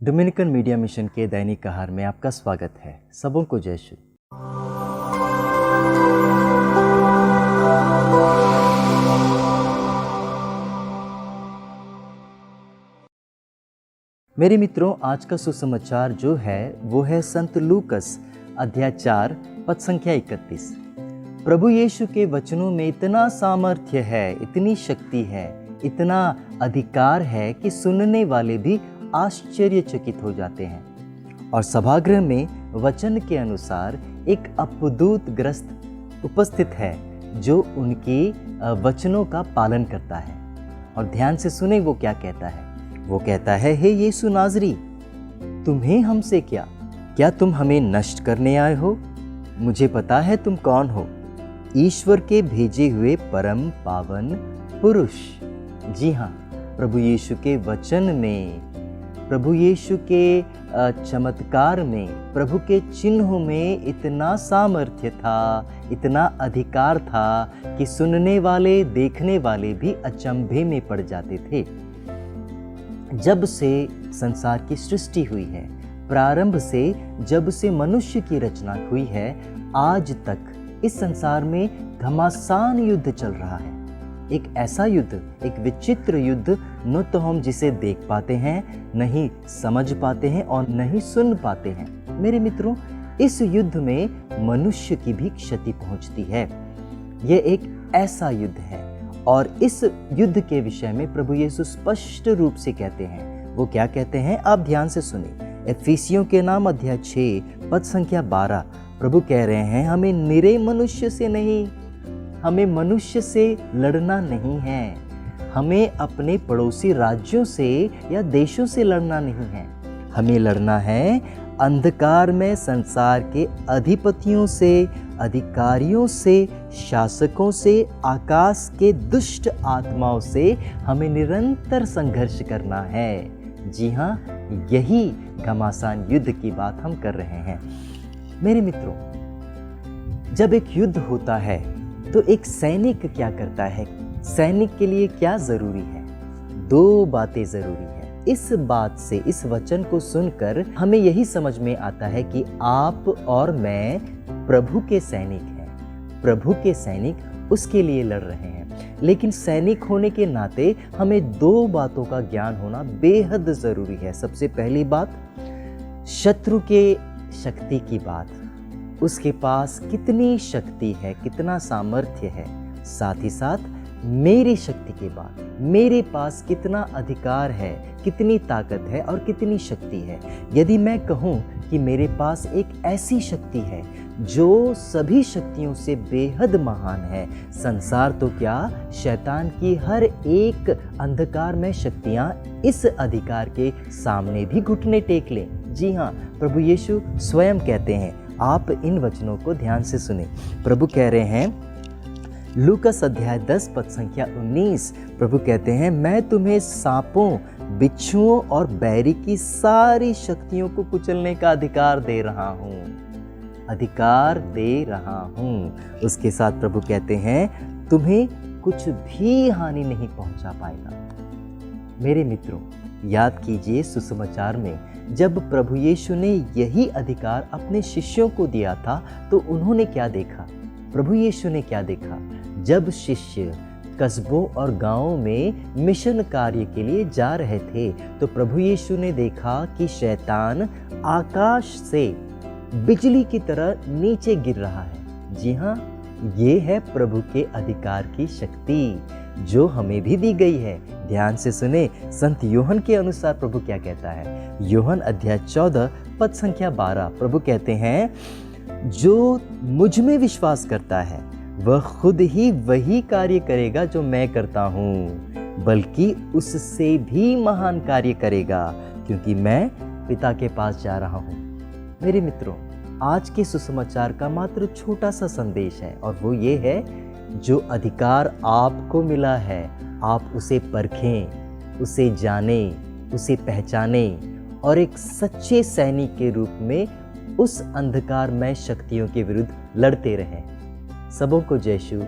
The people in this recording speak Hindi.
डोमिनिकन मीडिया मिशन के दैनिक आहार में आपका स्वागत है। सबों को जय श्री। मेरे मित्रों, आज का सुसमाचार जो है वो है संत लूकस अध्याय 4 पद संख्या 31। प्रभु यीशु के वचनों में इतना सामर्थ्य है, इतनी शक्ति है, इतना अधिकार है कि सुनने वाले भी आश्चर्यचकित हो जाते हैं। और सभागृह में वचन के अनुसार एक अपदूत ग्रस्त उपस्थित है जो उनके वचनों का पालन करता है। और ध्यान से सुने वो क्या कहता है। वो कहता है, हे यीशु नाज़री, तुम्हें हमसे क्या तुम हमें नष्ट करने आए हो? मुझे पता है तुम कौन हो, ईश्वर के भेजे हुए परम पावन पुरुष। जी हाँ, प्रभु यीशु के वचन में, प्रभु यीशु के चमत्कार में, प्रभु के चिन्हों में इतना सामर्थ्य था, इतना अधिकार था कि सुनने वाले, देखने वाले भी अचंभे में पड़ जाते थे। जब से संसार की सृष्टि हुई है, प्रारंभ से जब से मनुष्य की रचना हुई है, आज तक इस संसार में घमासान युद्ध चल रहा है। एक ऐसा युद्ध, एक विचित्र युद्ध, न तो हम जिसे देख पाते हैं, नहीं समझ पाते हैं और नहीं सुन पाते हैं। मेरे मित्रों, इस युद्ध में मनुष्य की भी क्षति पहुंचती है। यह एक ऐसा युद्ध है और इस युद्ध के विषय में प्रभु यीशु स्पष्ट रूप से कहते हैं। वो क्या कहते हैं, आप ध्यान से सुनिए। एफिसियों के नाम अध्याय 6 पद संख्या 12 प्रभु कह रहे हैं, हमें निरे मनुष्य से नहीं, हमें मनुष्य से लड़ना नहीं है, हमें अपने पड़ोसी राज्यों से या देशों से लड़ना नहीं है, हमें लड़ना है अंधकार में संसार के अधिपतियों से, अधिकारियों से, शासकों से, आकाश के दुष्ट आत्माओं से हमें निरंतर संघर्ष करना है। जी हाँ, यही घमासान युद्ध की बात हम कर रहे हैं। मेरे मित्रों, जब एक युद्ध होता है तो एक सैनिक क्या करता है? सैनिक के लिए क्या जरूरी है? दो बातें जरूरी है। इस बात से, इस वचन को सुनकर हमें यही समझ में आता है कि आप और मैं प्रभु के सैनिक हैं। प्रभु के सैनिक उसके लिए लड़ रहे हैं। लेकिन सैनिक होने के नाते हमें दो बातों का ज्ञान होना बेहद जरूरी है। सबसे पहली बात, शत्रु के शक्ति की बात, उसके पास कितनी शक्ति है, कितना सामर्थ्य है। साथ ही साथ मेरी शक्ति के बाद, मेरे पास कितना अधिकार है, कितनी ताकत है और कितनी शक्ति है। यदि मैं कहूँ कि मेरे पास एक ऐसी शक्ति है जो सभी शक्तियों से बेहद महान है, संसार तो क्या, शैतान की हर एक अंधकार में शक्तियाँ इस अधिकार के सामने भी घुटने टेक लें। जी हाँ, प्रभु यीशु स्वयं कहते हैं। आप इन वचनों को ध्यान से सुने। प्रभु कह रहे हैं, लूकस अध्याय 10 पद संख्या 19 प्रभु कहते हैं, मैं तुम्हें सांपों, बिच्छुओं और बैरी की सारी शक्तियों को कुचलने का अधिकार दे रहा हूँ। अधिकार दे रहा हूँ। उसके साथ प्रभु कहते हैं, तुम्हें कुछ भी हानि नहीं पहुंचा पाएगा। मेरे मित्रों, याद कीजिए सुसमाचार में जब प्रभु यीशु ने यही अधिकार अपने शिष्यों को दिया था तो उन्होंने क्या देखा? प्रभु यीशु ने क्या देखा? जब शिष्य कस्बों और गांवों में मिशन कार्य के लिए जा रहे थे तो प्रभु यीशु ने देखा कि शैतान आकाश से बिजली की तरह नीचे गिर रहा है। जी हाँ, ये है प्रभु के अधिकार की शक्ति जो हमें भी दी गई है। ध्यान से सुने, संत यूहन्ना के अनुसार प्रभु क्या कहता है। यूहन्ना अध्याय 14 पद संख्या 12 प्रभु कहते हैं, जो मुझ में विश्वास करता है वह खुद ही वही कार्य करेगा जो मैं करता हूँ, बल्कि उससे भी महान कार्य करेगा, क्योंकि मैं पिता के पास जा रहा हूँ। मेरे मित्रों, आज के सुसमाचार का मात्र छोटा सा संदेश है और वो ये है, जो अधिकार आपको मिला है आप उसे परखें, उसे जानें, उसे पहचानें और एक सच्चे सैनिक के रूप में उस अंधकारमय शक्तियों के विरुद्ध लड़ते रहें। सबों को जय यीशु।